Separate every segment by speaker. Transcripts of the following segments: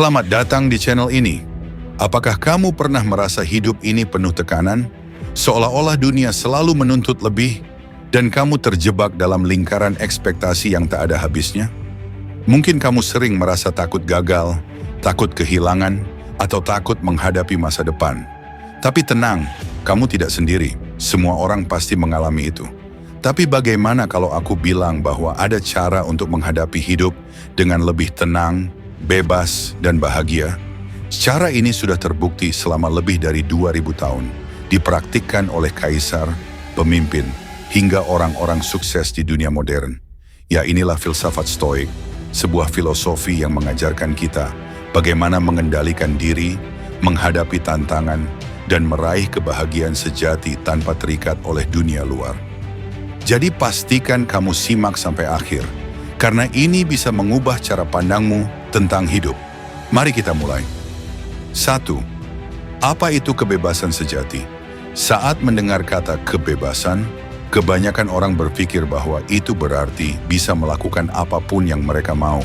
Speaker 1: Selamat datang di channel ini. Apakah kamu pernah merasa hidup ini penuh tekanan? Seolah-olah dunia selalu menuntut lebih dan kamu terjebak dalam lingkaran ekspektasi yang tak ada habisnya? Mungkin kamu sering merasa takut gagal, takut kehilangan, atau takut menghadapi masa depan. Tapi tenang, kamu tidak sendiri. Semua orang pasti mengalami itu. Tapi bagaimana kalau aku bilang bahwa ada cara untuk menghadapi hidup dengan lebih tenang, bebas, dan bahagia? Cara ini sudah terbukti selama lebih dari 2000 tahun, dipraktikkan oleh kaisar, pemimpin, hingga orang-orang sukses di dunia modern. Ya, inilah filsafat Stoik, sebuah filosofi yang mengajarkan kita bagaimana mengendalikan diri, menghadapi tantangan, dan meraih kebahagiaan sejati tanpa terikat oleh dunia luar. Jadi pastikan kamu simak sampai akhir, karena ini bisa mengubah cara pandangmu tentang hidup. Mari kita mulai. 1. Apa itu kebebasan sejati? Saat mendengar kata kebebasan, kebanyakan orang berpikir bahwa itu berarti bisa melakukan apapun yang mereka mau.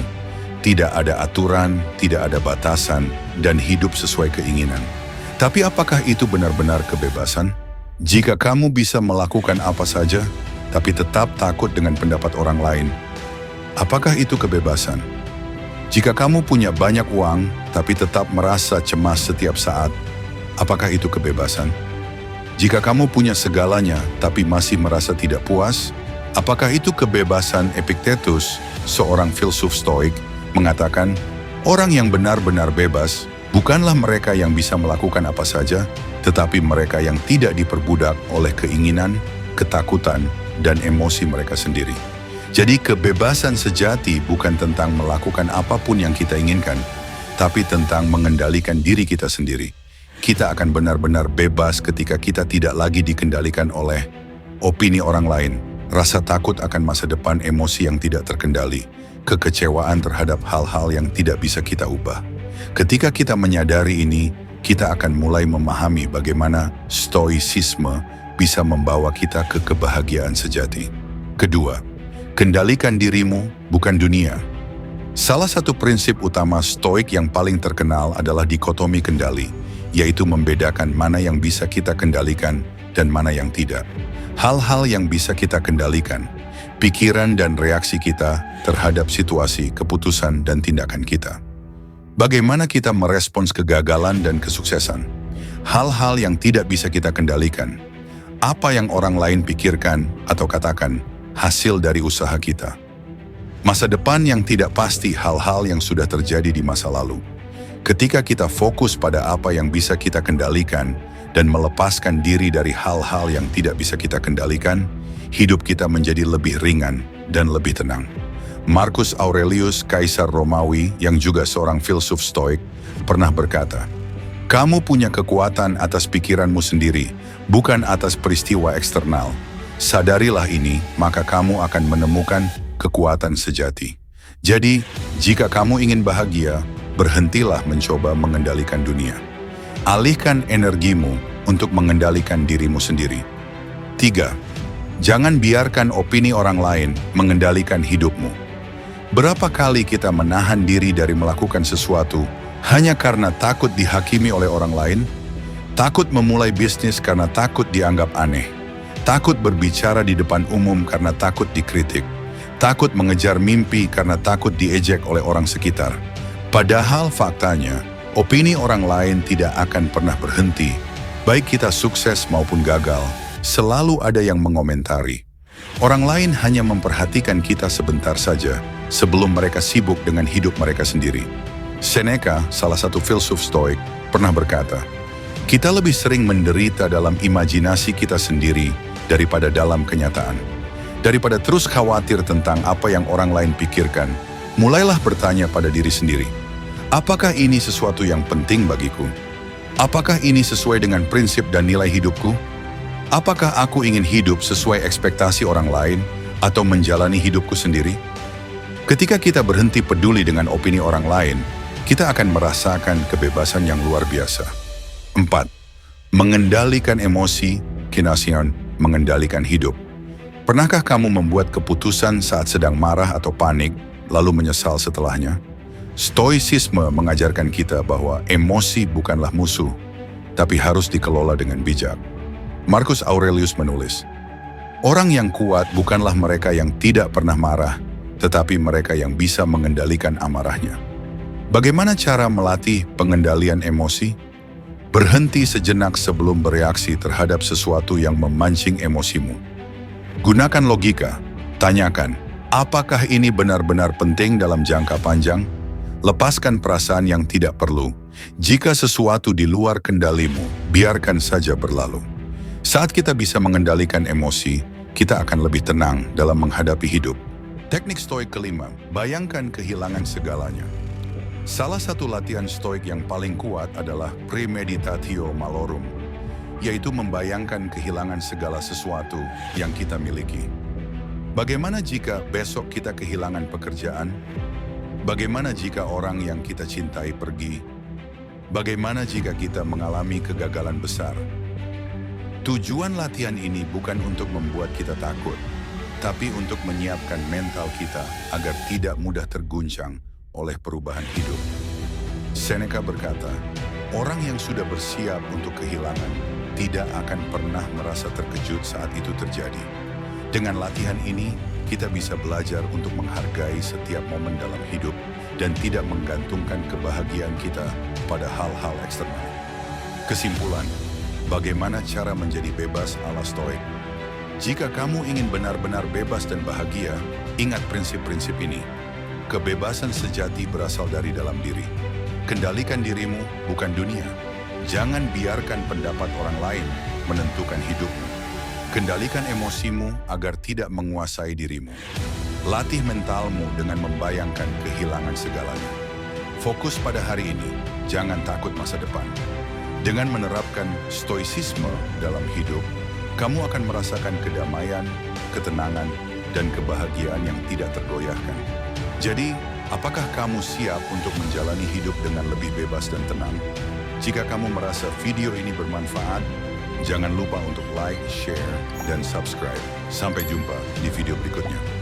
Speaker 1: Tidak ada aturan, tidak ada batasan, dan hidup sesuai keinginan. Tapi apakah itu benar-benar kebebasan? Jika kamu bisa melakukan apa saja, tapi tetap takut dengan pendapat orang lain, apakah itu kebebasan? Jika kamu punya banyak uang, tapi tetap merasa cemas setiap saat, apakah itu kebebasan? Jika kamu punya segalanya, tapi masih merasa tidak puas, apakah itu kebebasan? Epictetus, seorang filsuf Stoik, mengatakan, orang yang benar-benar bebas bukanlah mereka yang bisa melakukan apa saja, tetapi mereka yang tidak diperbudak oleh keinginan, ketakutan, dan emosi mereka sendiri. Jadi kebebasan sejati bukan tentang melakukan apapun yang kita inginkan, tapi tentang mengendalikan diri kita sendiri. Kita akan benar-benar bebas ketika kita tidak lagi dikendalikan oleh opini orang lain, rasa takut akan masa depan, emosi yang tidak terkendali, kekecewaan terhadap hal-hal yang tidak bisa kita ubah. Ketika kita menyadari ini, kita akan mulai memahami bagaimana stoicisme bisa membawa kita ke kebahagiaan sejati. Kedua, kendalikan dirimu, bukan dunia. Salah satu prinsip utama Stoik yang paling terkenal adalah dikotomi kendali, yaitu membedakan mana yang bisa kita kendalikan dan mana yang tidak. Hal-hal yang bisa kita kendalikan, pikiran dan reaksi kita terhadap situasi, keputusan, dan tindakan kita. Bagaimana kita merespons kegagalan dan kesuksesan? Hal-hal yang tidak bisa kita kendalikan, apa yang orang lain pikirkan atau katakan, hasil dari usaha kita. Masa depan yang tidak pasti, hal-hal yang sudah terjadi di masa lalu. Ketika kita fokus pada apa yang bisa kita kendalikan dan melepaskan diri dari hal-hal yang tidak bisa kita kendalikan, hidup kita menjadi lebih ringan dan lebih tenang. Marcus Aurelius, kaisar Romawi yang juga seorang filsuf Stoik, pernah berkata, "Kamu punya kekuatan atas pikiranmu sendiri, bukan atas peristiwa eksternal. Sadarilah ini, maka kamu akan menemukan kekuatan sejati." Jadi, jika kamu ingin bahagia, berhentilah mencoba mengendalikan dunia. Alihkan energimu untuk mengendalikan dirimu sendiri. 3. Jangan biarkan opini orang lain mengendalikan hidupmu. Berapa kali kita menahan diri dari melakukan sesuatu hanya karena takut dihakimi oleh orang lain? Takut memulai bisnis karena takut dianggap aneh. Takut berbicara di depan umum karena takut dikritik. Takut mengejar mimpi karena takut diejek oleh orang sekitar. Padahal faktanya, opini orang lain tidak akan pernah berhenti. Baik kita sukses maupun gagal, selalu ada yang mengomentari. Orang lain hanya memperhatikan kita sebentar saja sebelum mereka sibuk dengan hidup mereka sendiri. Seneca, salah satu filsuf Stoik, pernah berkata, "Kita lebih sering menderita dalam imajinasi kita sendiri daripada dalam kenyataan." Daripada terus khawatir tentang apa yang orang lain pikirkan, mulailah bertanya pada diri sendiri, apakah ini sesuatu yang penting bagiku? Apakah ini sesuai dengan prinsip dan nilai hidupku? Apakah aku ingin hidup sesuai ekspektasi orang lain atau menjalani hidupku sendiri? Ketika kita berhenti peduli dengan opini orang lain, kita akan merasakan kebebasan yang luar biasa. 4. Mengendalikan emosi, kinasion, mengendalikan hidup. Pernahkah kamu membuat keputusan saat sedang marah atau panik, lalu menyesal setelahnya? Stoicisme mengajarkan kita bahwa emosi bukanlah musuh, tapi harus dikelola dengan bijak. Marcus Aurelius menulis, "Orang yang kuat bukanlah mereka yang tidak pernah marah, tetapi mereka yang bisa mengendalikan amarahnya." Bagaimana cara melatih pengendalian emosi? Berhenti sejenak sebelum bereaksi terhadap sesuatu yang memancing emosimu. Gunakan logika, tanyakan, apakah ini benar-benar penting dalam jangka panjang? Lepaskan perasaan yang tidak perlu. Jika sesuatu di luar kendalimu, biarkan saja berlalu. Saat kita bisa mengendalikan emosi, kita akan lebih tenang dalam menghadapi hidup. Teknik stoik kelima, bayangkan kehilangan segalanya. Salah satu latihan stoik yang paling kuat adalah premeditatio malorum, yaitu membayangkan kehilangan segala sesuatu yang kita miliki. Bagaimana jika besok kita kehilangan pekerjaan? Bagaimana jika orang yang kita cintai pergi? Bagaimana jika kita mengalami kegagalan besar? Tujuan latihan ini bukan untuk membuat kita takut, tapi untuk menyiapkan mental kita agar tidak mudah terguncang oleh perubahan hidup. Seneca berkata, orang yang sudah bersiap untuk kehilangan tidak akan pernah merasa terkejut saat itu terjadi. Dengan latihan ini, kita bisa belajar untuk menghargai setiap momen dalam hidup dan tidak menggantungkan kebahagiaan kita pada hal-hal eksternal. Kesimpulan, bagaimana cara menjadi bebas ala stoik? Jika kamu ingin benar-benar bebas dan bahagia, ingat prinsip-prinsip ini. Kebebasan sejati berasal dari dalam diri. Kendalikan dirimu, bukan dunia. Jangan biarkan pendapat orang lain menentukan hidupmu. Kendalikan emosimu agar tidak menguasai dirimu. Latih mentalmu dengan membayangkan kehilangan segalanya. Fokus pada hari ini, jangan takut masa depan. Dengan menerapkan stoicisme dalam hidup, kamu akan merasakan kedamaian, ketenangan, dan kebahagiaan yang tidak tergoyahkan. Jadi, apakah kamu siap untuk menjalani hidup dengan lebih bebas dan tenang? Jika kamu merasa video ini bermanfaat, jangan lupa untuk like, share, dan subscribe. Sampai jumpa di video berikutnya.